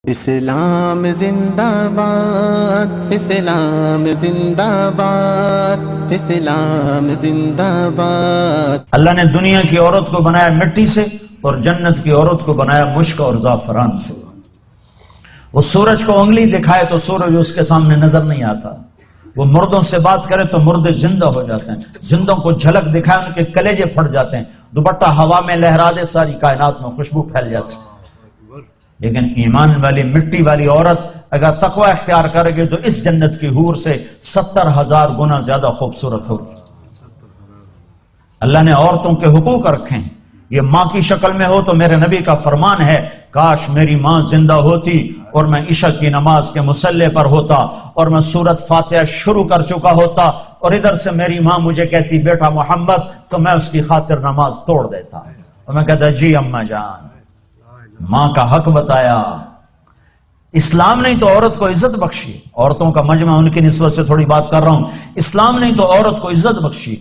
اسلام زندہ باد، اسلام زندہ باد، اسلام زندہ باد۔ اللہ نے دنیا کی عورت کو بنایا مٹی سے اور جنت کی عورت کو بنایا مشک اور زعفران سے۔ وہ سورج کو انگلی دکھائے تو سورج اس کے سامنے نظر نہیں آتا، وہ مردوں سے بات کرے تو مردے زندہ ہو جاتے ہیں، زندوں کو جھلک دکھائے ان کے کلیجے پھٹ جاتے ہیں، دوپٹہ ہوا میں لہرا دے ساری کائنات میں خوشبو پھیل جاتی ہے۔ لیکن ایمان والی مٹی والی عورت اگر تقوی اختیار کرے گی تو اس جنت کی حور سے 70,000 گنا زیادہ خوبصورت ہوگی۔ اللہ نے عورتوں کے حقوق رکھے ہیں، یہ ماں کی شکل میں ہو تو میرے نبی کا فرمان ہے کاش میری ماں زندہ ہوتی اور میں عشاء کی نماز کے مصلی پر ہوتا اور میں سورت فاتحہ شروع کر چکا ہوتا اور ادھر سے میری ماں مجھے کہتی بیٹا محمد، تو میں اس کی خاطر نماز توڑ دیتا اور میں کہتا جی اماں جان۔ ماں کا حق بتایا۔ اسلام نے تو عورت کو عزت بخشی، عورتوں کا مجمع ان کی نسبت سے تھوڑی بات کر رہا ہوں، اسلام نے تو عورت کو عزت بخشی،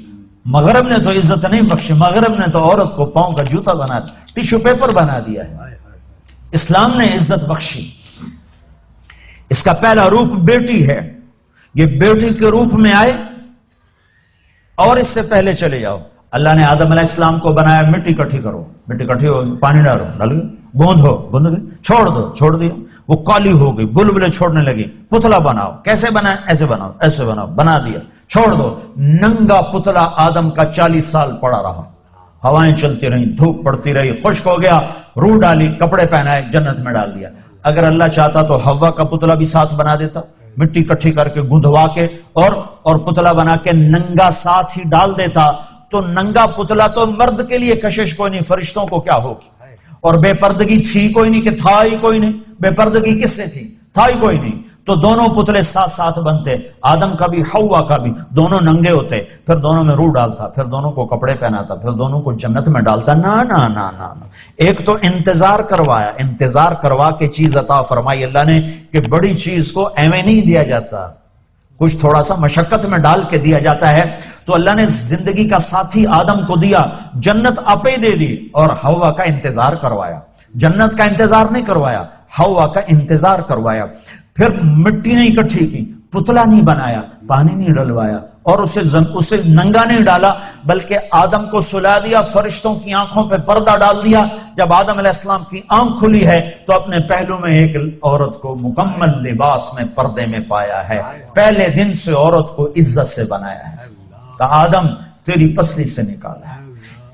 مغرب نے تو عزت نہیں بخشی، مغرب نے تو عورت کو پاؤں کا جوتا بنا دیا، ٹیشو پیپر بنا دیا ہے۔ اسلام نے عزت بخشی۔ اس کا پہلا روپ بیٹی ہے، یہ بیٹی کے روپ میں آئے اور اس سے پہلے چلے جاؤ۔ اللہ نے آدم علیہ السلام کو بنایا مٹی کٹھی کرو، مٹی کٹھی ہو پانی ڈالو، ڈال گئی، گوندھو، گوندھ گئی، چھوڑ دیا، وہ کالی ہو گئی، بلبلے چھوڑنے لگی، پتلا بناؤ، کیسے بنائے؟ ایسے بناؤ، ایسے بناؤ، بنا دیا، چھوڑ دو، ننگا پتلا آدم کا 40 سال پڑا رہا، ہوائیں چلتی رہیں، دھوپ پڑتی رہی، خشک ہو گیا، روح ڈالی، کپڑے پہنائے، جنت میں ڈال دیا۔ اگر اللہ چاہتا تو حوا کا پتلا بھی ساتھ بنا دیتا، مٹی کٹھی کر کے گندھوا کے اور پتلا بنا کے ننگا ساتھ ہی ڈال دیتا، تو ننگا پتلا تو مرد کے لیے کشش کوئی نہیں، فرشتوں کو کیا ہوگی؟ اور بے پردگی تھی کوئی نہیں کہ تھا ہی کوئی نہیں، بے پردگی کس سے تھی؟ تھا ہی کوئی نہیں، تو دونوں پتلے ساتھ ساتھ بنتے، آدم کا بھی حوا کا بھی، دونوں ننگے ہوتے، پھر دونوں میں روح ڈالتا، پھر دونوں کو کپڑے پہناتا، پھر دونوں کو جنت میں ڈالتا۔ نا نا نا نا نا، ایک تو انتظار کروایا، انتظار کروا کے چیز عطا فرمائی اللہ نے کہ بڑی چیز کو ایویں نہیں دیا جاتا، کچھ تھوڑا سا مشقت میں ڈال کے دیا جاتا ہے۔ تو اللہ نے زندگی کا ساتھی آدم کو دیا، جنت آپ ہی دے دی اور حوا کا انتظار کروایا، جنت کا انتظار نہیں کروایا، حوا کا انتظار کروایا۔ پھر مٹی نہیں اکٹھی کی، پتلا نہیں بنایا، پانی نہیں ڈلوایا اور اسے ننگا نہیں ڈالا، بلکہ آدم کو سلا دیا، فرشتوں کی آنکھوں پہ پردہ ڈال دیا۔ جب آدم علیہ السلام کی آنکھ کھلی ہے تو اپنے پہلو میں ایک عورت کو مکمل لباس میں پردے میں پایا ہے۔ پہلے دن سے عورت کو عزت سے بنایا ہے، کہا آدم تیری پسلی سے نکالا ہے۔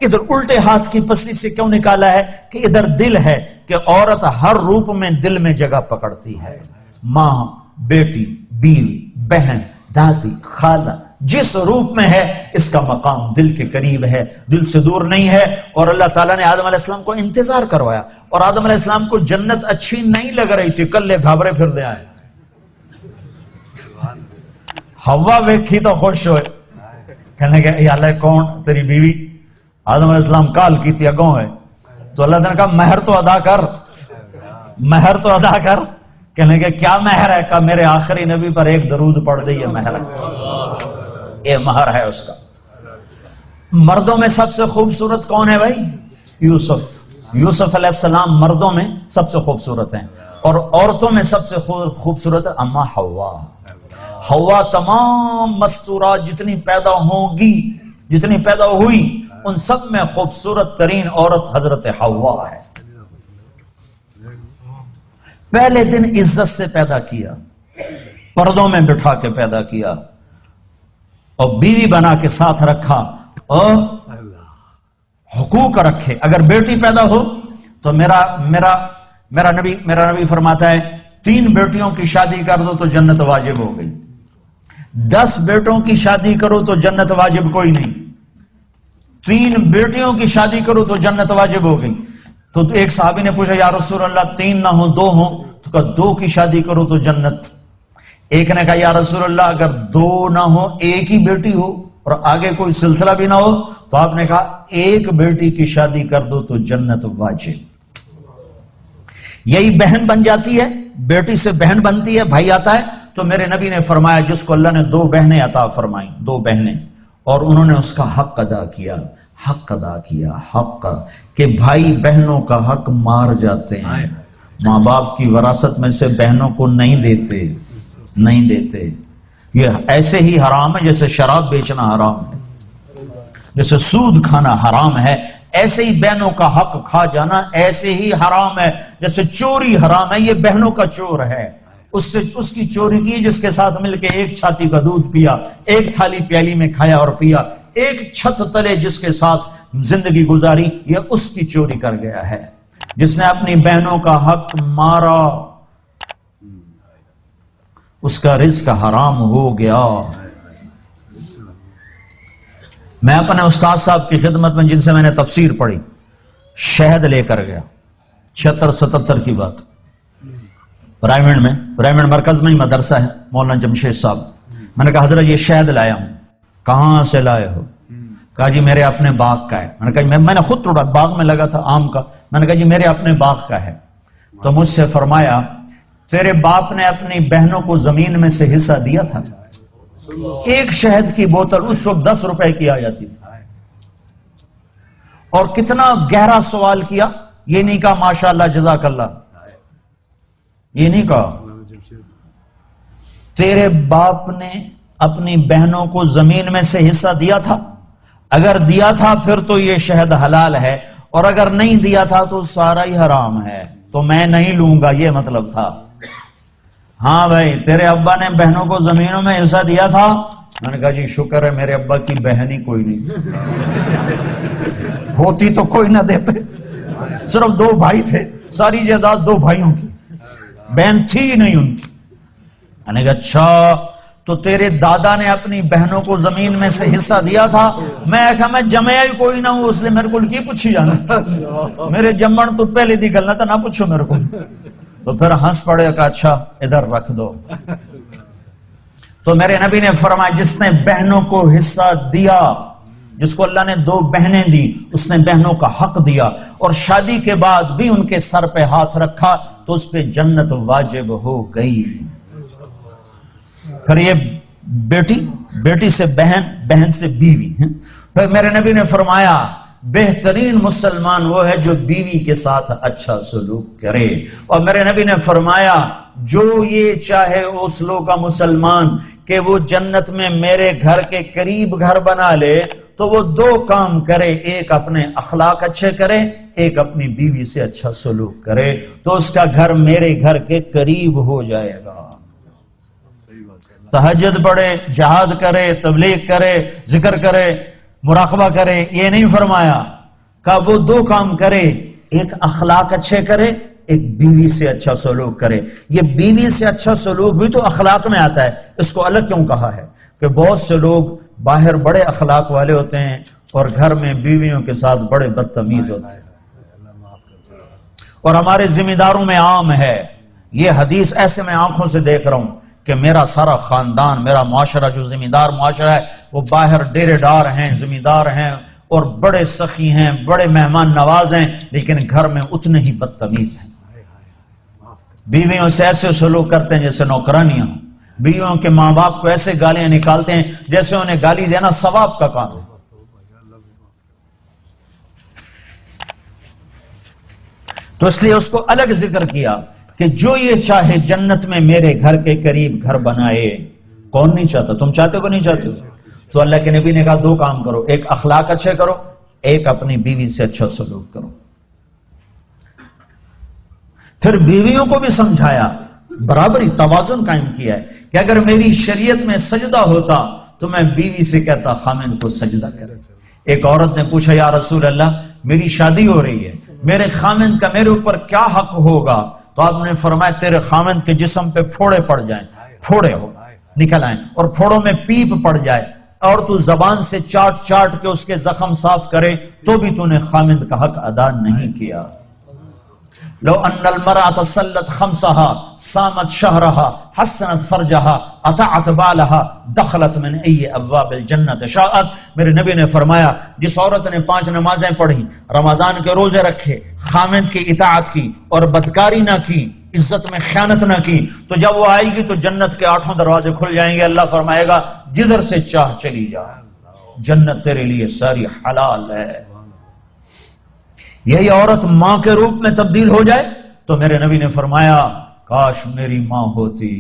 ادھر الٹے ہاتھ کی پسلی سے کیوں نکالا ہے؟ کہ ادھر دل ہے، کہ عورت ہر روپ میں دل میں جگہ پکڑتی ہے، ماں، بیٹی، بیوی، بہن، دادی، خالہ، جس روپ میں ہے اس کا مقام دل کے قریب ہے، دل سے دور نہیں ہے۔ اور اللہ تعالیٰ نے آدم علیہ السلام کو انتظار کروایا، اور آدم علیہ السلام کو جنت اچھی نہیں لگ رہی تھی، کلے گھابرے پھر دے آئے، حوا ویکھی تو خوش ہوئے، کہنے کہ یا اللہ کون تیری بیوی؟ آدم علیہ السلام کال کی تھی اگوں ہے، تو اللہ نے کہا مہر تو ادا کر، مہر تو ادا کر۔ کہنے کہ کیا مہر ہے؟ کہا میرے آخری نبی پر ایک درود پڑھ دے، یہ مہر ہے، یہ مہر ہے اس کا۔ مردوں میں سب سے خوبصورت کون ہے بھائی؟ یوسف علیہ السلام مردوں میں سب سے خوبصورت ہیں، اور عورتوں میں سب سے خوبصورت ہے اما حوا۔ حوا تمام مستورات جتنی پیدا ہوں گی، جتنی پیدا ہوئی، ان سب میں خوبصورت ترین عورت حضرت حوا ہے۔ پہلے دن عزت سے پیدا کیا، پردوں میں بٹھا کے پیدا کیا اور بیوی بنا کے ساتھ رکھا اور حقوق رکھے۔ اگر بیٹی پیدا ہو تو میرا نبی فرماتا ہے 3 بیٹیوں کی شادی کر دو تو جنت واجب ہو گئی، 10 بیٹوں کی شادی کرو تو جنت واجب کوئی نہیں، 3 بیٹیوں کی شادی کرو تو جنت واجب ہو گئی۔ تو ایک صحابی نے پوچھا یا رسول اللہ 3 نہ ہو 2 ہوں؟ تو کہا 2 کی شادی کرو تو جنت۔ ایک نے کہا یا رسول اللہ اگر 2 نہ ہو، ایک ہی بیٹی ہو اور آگے کوئی سلسلہ بھی نہ ہو، تو آپ نے کہا 1 بیٹی کی شادی کر دو تو جنت واجب۔ یہی بہن بن جاتی ہے، بیٹی سے بہن بنتی ہے، بھائی آتا ہے۔ تو میرے نبی نے فرمایا جس کو اللہ نے 2 بہنیں عطا فرمائیں، 2 بہنیں، اور انہوں نے اس کا حق ادا کیا، حق ادا کیا، حق کہ بھائی بہنوں کا حق مار جاتے ہیں، ماں باپ کی وراثت میں سے بہنوں کو نہیں دیتے. یہ ایسے ہی حرام ہے جیسے شراب بیچنا حرام ہے، جیسے سود کھانا حرام ہے، ایسے ہی بہنوں کا حق کھا جانا ایسے ہی حرام ہے جیسے چوری حرام ہے. یہ بہنوں کا چور ہے، اس کی چوری کی جس کے ساتھ مل کے ایک چھاتی کا دودھ پیا، ایک تھالی پیالی میں کھایا اور پیا، ایک چھت تلے جس کے ساتھ زندگی گزاری، یہ اس کی چوری کر گیا ہے. جس نے اپنی بہنوں کا حق مارا اس کا رزق حرام ہو گیا. میں اپنے استاد صاحب کی خدمت میں جن سے میں نے تفسیر پڑھی شہد لے کر گیا، 76-77 کی بات، رائمنڈ مرکز میں ہی مدرسہ ہے، مولانا جمشید صاحب. میں نے کہا حضرت یہ شہد لایا ہوں. کہاں سے لائے ہو؟ کہا جی میرے اپنے باغ کا ہے. میں نے کہا میں نے خود توڑا، باغ میں لگا تھا آم کا. میں نے کہا جی میرے اپنے باغ کا ہے. تو مجھ سے فرمایا تیرے باپ نے اپنی بہنوں کو زمین میں سے حصہ دیا تھا؟ ایک شہد کی بوتل اس وقت 10 روپے کی آ جاتی تھی. اور کتنا گہرا سوال کیا، یہ نہیں کہا ماشاءاللہ جزاک اللہ، یہ نہیں کہا تیرے باپ نے اپنی بہنوں کو زمین میں سے حصہ دیا تھا؟ اگر دیا تھا پھر تو یہ شہد حلال ہے، اور اگر نہیں دیا تھا تو سارا ہی حرام ہے، تو میں نہیں لوں گا، یہ مطلب تھا. ہاں بھائی تیرے ابا نے بہنوں کو زمینوں میں حصہ دیا تھا؟ میں نے کہا جی شکر ہے میرے ابا کی بہن ہی کوئی نہیں، ہوتی تو کوئی نہ دیتے. صرف 2 بھائی تھے، ساری جائیداد 2 بھائیوں کی، بہن تھی ہی نہیں ان کی. میں نے کہا اچھا تو تیرے دادا نے اپنی بہنوں کو زمین میں سے حصہ دیا تھا؟ میں کہا میں جمعیا ہی کوئی نہ ہوں، اس لیے میرے کو کی پوچھی جانا، میرے جمن تو پہلے دی گل نہ تھا، نہ پوچھو میرے کو. تو پھر ہنس پڑے کہ اچھا ادھر رکھ دو. تو میرے نبی نے فرمایا جس نے بہنوں کو حصہ دیا، جس کو اللہ نے 2 بہنیں دی، اس نے بہنوں کا حق دیا، اور شادی کے بعد بھی ان کے سر پہ ہاتھ رکھا تو اس پہ جنت واجب ہو گئی. پھر یہ بیٹی سے بہن، بہن سے بیوی. پھر میرے نبی نے فرمایا بہترین مسلمان وہ ہے جو بیوی کے ساتھ اچھا سلوک کرے. اور میرے نبی نے فرمایا جو یہ چاہے اس لوگ کا مسلمان کہ وہ جنت میں میرے گھر کے قریب گھر بنا لے تو وہ 2 کام کرے، ایک اپنے اخلاق اچھے کرے، ایک اپنی بیوی سے اچھا سلوک کرے، تو اس کا گھر میرے گھر کے قریب ہو جائے گا. تہجد پڑھے، جہاد کرے، تبلیغ کرے، ذکر کرے، مراقبہ کرے، یہ نہیں فرمایا. کہ وہ 2 کام کرے، ایک اخلاق اچھے کرے، ایک بیوی سے اچھا سلوک کرے. یہ بیوی سے اچھا سلوک بھی تو اخلاق میں آتا ہے، اس کو الگ کیوں کہا ہے؟ کہ بہت سے لوگ باہر بڑے اخلاق والے ہوتے ہیں اور گھر میں بیویوں کے ساتھ بڑے بدتمیز ہوتے ہیں. اور ہمارے ذمہ داروں میں عام ہے یہ حدیث، ایسے میں آنکھوں سے دیکھ رہا ہوں کہ میرا سارا خاندان، میرا معاشرہ جو ذمہ دار معاشرہ ہے، وہ باہر ڈیرے ڈار ہیں، ذمہ دار ہیں اور بڑے سخی ہیں، بڑے مہمان نواز ہیں، لیکن گھر میں اتنے ہی بدتمیز ہیں. بیویوں سے ایسے سلوک کرتے ہیں جیسے نوکرانیاں، بیویوں کے ماں باپ کو ایسے گالیاں نکالتے ہیں جیسے انہیں گالی دینا ثواب کا کام ہے. تو اس لیے اس کو الگ ذکر کیا کہ جو یہ چاہے جنت میں میرے گھر کے قریب گھر بنائے. کون نہیں چاہتا؟ تم چاہتے ہو کہ نہیں چاہتے ہو؟ تو اللہ کے نبی نے کہا 2 کام کرو، ایک اخلاق اچھے کرو، ایک اپنی بیوی سے اچھا سلوک کرو. پھر بیویوں کو بھی سمجھایا، برابری، توازن قائم کیا ہے کہ اگر میری شریعت میں سجدہ ہوتا تو میں بیوی سے کہتا خامند کو سجدہ کرے. ایک عورت نے پوچھا یا رسول اللہ میری شادی ہو رہی ہے، میرے خامند کا میرے اوپر کیا حق ہوگا؟ تو آپ نے فرمایا تیرے خامند کے جسم پہ پھوڑے پڑ جائیں، پھوڑے ہو نکل آئیں، اور پھوڑوں میں پیپ پڑ جائے، اور تو زبان سے چاٹ چاٹ کے اس کے زخم صاف کرے تو بھی تو نے خامند کا حق ادا نہیں کیا. لو ان المرأة صلت خمسها صامت شهرها حسنت فرجها اطاعت بالها دخلت من ای ابواب الجنت شاءت. میرے نبی نے فرمایا جس عورت نے 5 نمازیں پڑھی، رمضان کے روزے رکھے، خامند کی اطاعت کی اور بدکاری نہ کی، عزت میں خیانت نہ کی، تو جب وہ آئے گی تو جنت کے 8 دروازے کھل جائیں گے. اللہ فرمائے گا جدھر سے چاہ چلی جا، جنت تیرے لیے ساری حلال ہے. یہی عورت ماں کے روپ میں تبدیل ہو جائے تو میرے نبی نے فرمایا کاش میری ماں ہوتی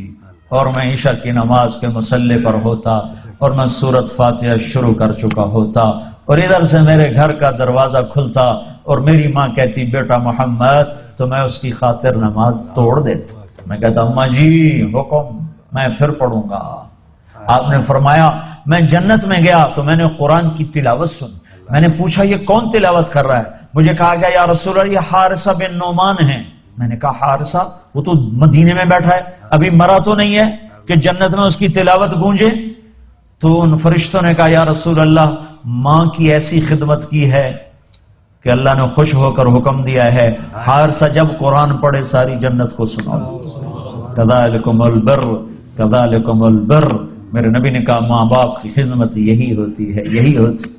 اور میں عشاء کی نماز کے مصلی پر ہوتا اور میں سورۃ فاتحہ شروع کر چکا ہوتا اور ادھر سے میرے گھر کا دروازہ کھلتا اور میری ماں کہتی بیٹا محمد، تو میں اس کی خاطر نماز توڑ دیتا۔ میں کہتا اماں جی حکم، میں پھر پڑھوں گا۔ آپ نے فرمایا میں جنت میں گیا تو میں نے قرآن کی تلاوت سن، میں نے پوچھا یہ کون تلاوت کر رہا ہے؟ مجھے کہا گیا یا رسول اللہ یہ حارثہ بن نعمان ہیں۔ میں نے کہا حارثہ؟ وہ تو مدینے میں بیٹھا ہے، ابھی مرا تو نہیں ہے کہ جنت میں اس کی تلاوت گونجے؟ تو ان فرشتوں نے کہا یا رسول اللہ ماں کی ایسی خدمت کی ہے کہ اللہ نے خوش ہو کر حکم دیا ہے حارثہ جب قرآن پڑھے ساری جنت کو سناؤ۔ کذالکم البر کذالکم البر۔ میرے نبی نے کہا ماں باپ کی خدمت یہی ہوتی ہے، یہی ہوتی۔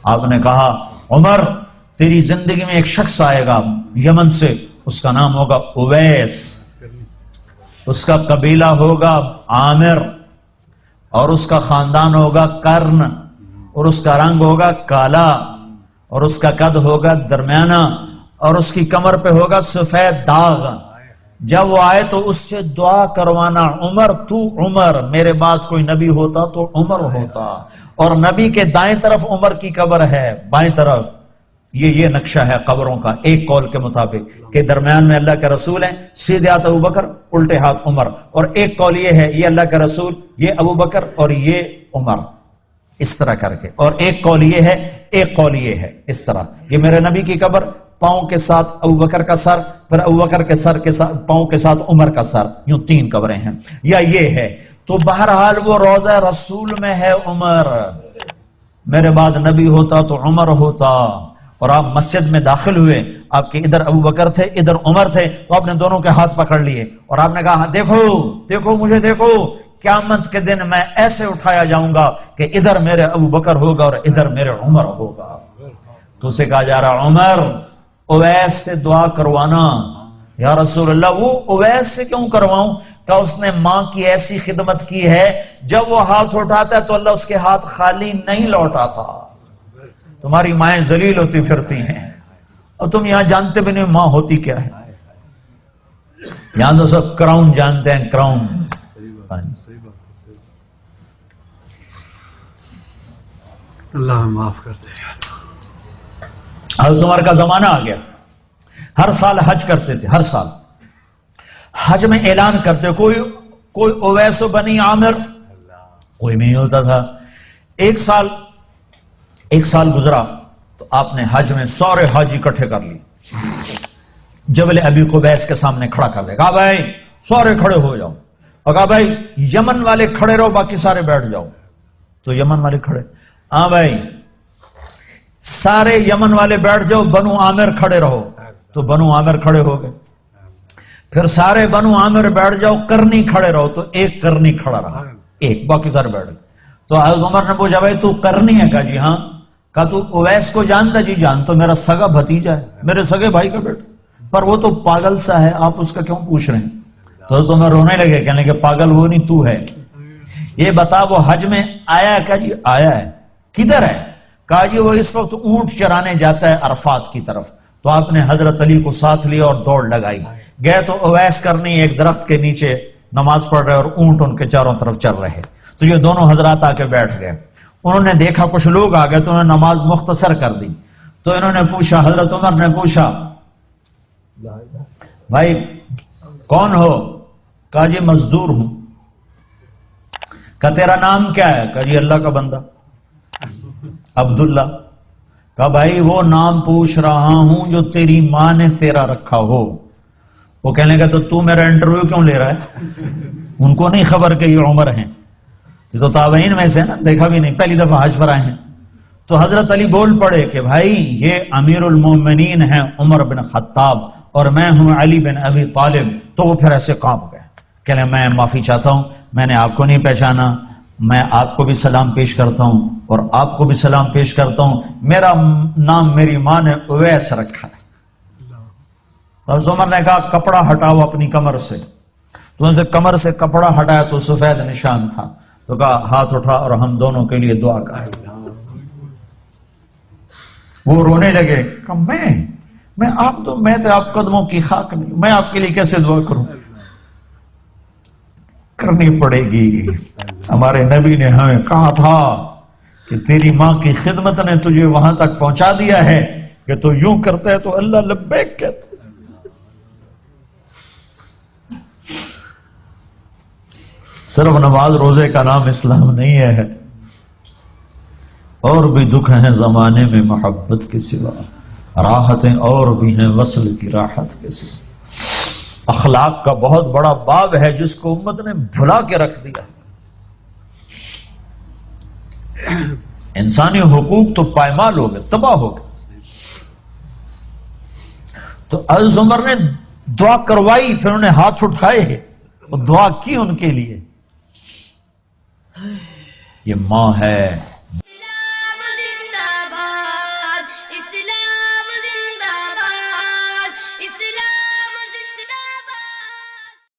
آپ نے کہا عمر تیری زندگی میں ایک شخص آئے گا یمن سے، اس کا نام ہوگا اویس، اس کا قبیلہ ہوگا عامر اور اس کا خاندان ہوگا کرن اور اس کا رنگ ہوگا کالا اور اس کا قد ہوگا درمیانہ اور اس کی کمر پہ ہوگا سفید داغ۔ جب وہ آئے تو اس سے دعا کروانا عمر تو عمر، میرے بعد کوئی نبی ہوتا تو عمر ہوتا، اور نبی کے دائیں طرف عمر کی قبر ہے، بائیں طرف یہ نقشہ ہے قبروں کا ایک قول کے مطابق کہ درمیان میں اللہ کے رسول ہیں، سیدھے ہاتھ ابو بکر الٹے ہاتھ عمر، اور ایک قول یہ ہے یہ اللہ کے رسول، یہ ابو بکر اور یہ عمر، اس طرح کر کے، اور ایک قول یہ ہے ایک قول یہ ہے اس طرح۔ یہ میرے نبی کی قبر، پاؤں کے ساتھ ابو بکر کا سر، پھر ابو بکر کے سر کے ساتھ پاؤں کے ساتھ عمر کا سر، یوں تین قبریں ہیں، یا یہ ہے۔ تو بہرحال وہ روضہ رسول میں ہے عمر، میرے بعد نبی ہوتا تو عمر ہوتا۔ اور آپ مسجد میں داخل ہوئے، آپ کے ادھر ابو بکر تھے ادھر عمر تھے، تو آپ نے دونوں کے ہاتھ پکڑ لیے اور آپ نے کہا دیکھو دیکھو مجھے دیکھو، قیامت کے دن میں ایسے اٹھایا جاؤں گا کہ ادھر میرے ابو بکر ہوگا اور ادھر میرے عمر ہوگا۔ تو اسے کہا جا رہا عمر اویس سے دعا کروانا۔ یا رسول اللہ وہ اویس سے کیوں کرواؤں؟ کہ اس نے ماں کی ایسی خدمت کی ہے، جب وہ ہاتھ اٹھاتا ہے تو اللہ اس کے ہاتھ خالی نہیں لوٹاتا۔ تمہاری مائیں ذلیل ہوتی پھرتی ہیں اور تم یہاں جانتے بھی نہیں ماں ہوتی کیا ہے، یہاں تو سب کراؤن جانتے ہیں، کراؤن۔ اللہ معاف کرتے ہیں۔ حضرت عمر کا زمانہ آ گیا، ہر سال حج کرتے تھے، ہر سال حج میں اعلان کرتے کوئی اویس بنی عامر، کوئی بھی نہیں ہوتا تھا۔ ایک سال گزرا تو آپ نے حج میں سارے حاجی اکٹھے کر لیے، جبل ابی قبیس کے سامنے کھڑا کر لے، کہا بھائی سارے کھڑے ہو جاؤ، اور کہا بھائی یمن والے کھڑے رہو باقی سارے بیٹھ جاؤ۔ تو یمن والے کھڑے، ہاں بھائی سارے یمن والے بیٹھ جاؤ، بنو عامر کھڑے رہو، تو بنو عامر کھڑے ہو گئے۔ پھر سارے بنو عامر بیٹھ جاؤ، کرنی کھڑے رہو، تو ایک کرنی کھڑا رہا، ایک، باقی سارے بیٹھ گئے۔ تو حضرت عمر نے پوچھا بھائی تو کرنی ہے؟ کہا جی ہاں۔ کہا تو اویس کو جانتا؟ جی جان، تو میرا سگا بھتیجا ہے، میرے سگے بھائی کا بیٹا، پر وہ تو پاگل سا ہے، آپ اس کا کیوں پوچھ رہے ہیں؟ تو حضرت عمر رونے لگے، کہنے کہ پاگل وہ نہیں تو ہے، یہ بتا وہ حج میں آیا ہے؟ کہا جی آیا ہے۔ کدھر ہے؟ کہا جی وہ اس وقت اونٹ چرانے جاتا ہے عرفات کی طرف۔ تو آپ نے حضرت علی کو ساتھ لیا اور دوڑ لگائی، گئے تو اویس کرنی ایک درخت کے نیچے نماز پڑھ رہے اور اونٹ ان کے چاروں طرف چل رہے، تو یہ دونوں حضرات آ کے بیٹھ گئے۔ انہوں نے دیکھا کچھ لوگ آ گئے تو انہوں نے نماز مختصر کر دی، تو انہوں نے پوچھا، حضرت عمر نے پوچھا بھائی کون ہو؟ کہا جی مزدور ہوں۔ کہا تیرا نام کیا ہے؟ کہا جی اللہ کا بندہ عبداللہ۔ کہا بھائی وہ نام پوچھ رہا ہوں جو تیری ماں نے تیرا رکھا ہو۔ وہ کہنے لگا تو میرا انٹرویو کیوں لے رہا ہے؟ ان کو نہیں خبر کہ یہ عمر ہیں، یہ تو تابعین میں سے نا، دیکھا بھی نہیں، پہلی دفعہ حج پر آئے ہیں۔ تو حضرت علی بول پڑے کہ بھائی یہ امیر المومنین ہیں عمر بن خطاب اور میں ہوں علی بن ابی طالب۔ تو وہ پھر ایسے کانپ گئے، کہنے میں معافی چاہتا ہوں، میں نے آپ کو نہیں پہچانا، میں آپ کو بھی سلام پیش کرتا ہوں اور آپ کو بھی سلام پیش کرتا ہوں، میرا نام میری ماں نے اویس رکھا ہے۔ حضرت عمر نے کہا کپڑا ہٹاؤ اپنی کمر سے، تو ان سے کمر سے کپڑا ہٹایا تو سفید نشان تھا، تو کہا ہاتھ اٹھا اور ہم دونوں کے لیے دعا کر۔ وہ رونے لگے، کہا میں تو آپ قدموں کی خاک نہیں، میں آپ کے لیے کیسے دعا کروں؟ کرنی پڑے گی۔ ہمارے نبی نے ہمیں کہا تھا کہ تیری ماں کی خدمت نے تجھے وہاں تک پہنچا دیا ہے کہ تو یوں کرتا ہے تو اللہ لبیک کہتا ہے۔ صرف نماز روزے کا نام اسلام نہیں ہے، اور بھی دکھ ہیں زمانے میں محبت کے سوا، راحتیں اور بھی ہیں وصل کی راحت کے سوا۔ اخلاق کا بہت بڑا باب ہے جس کو امت نے بھلا کے رکھ دیا۔ انسانی حقوق تو پائمال ہو گئے، تباہ ہو گئے۔ تو حضرت عمر نے دعا کروائی، پھر انہوں نے ہاتھ اٹھائے اور دعا کی ان کے لیے۔ یہ ماں ہے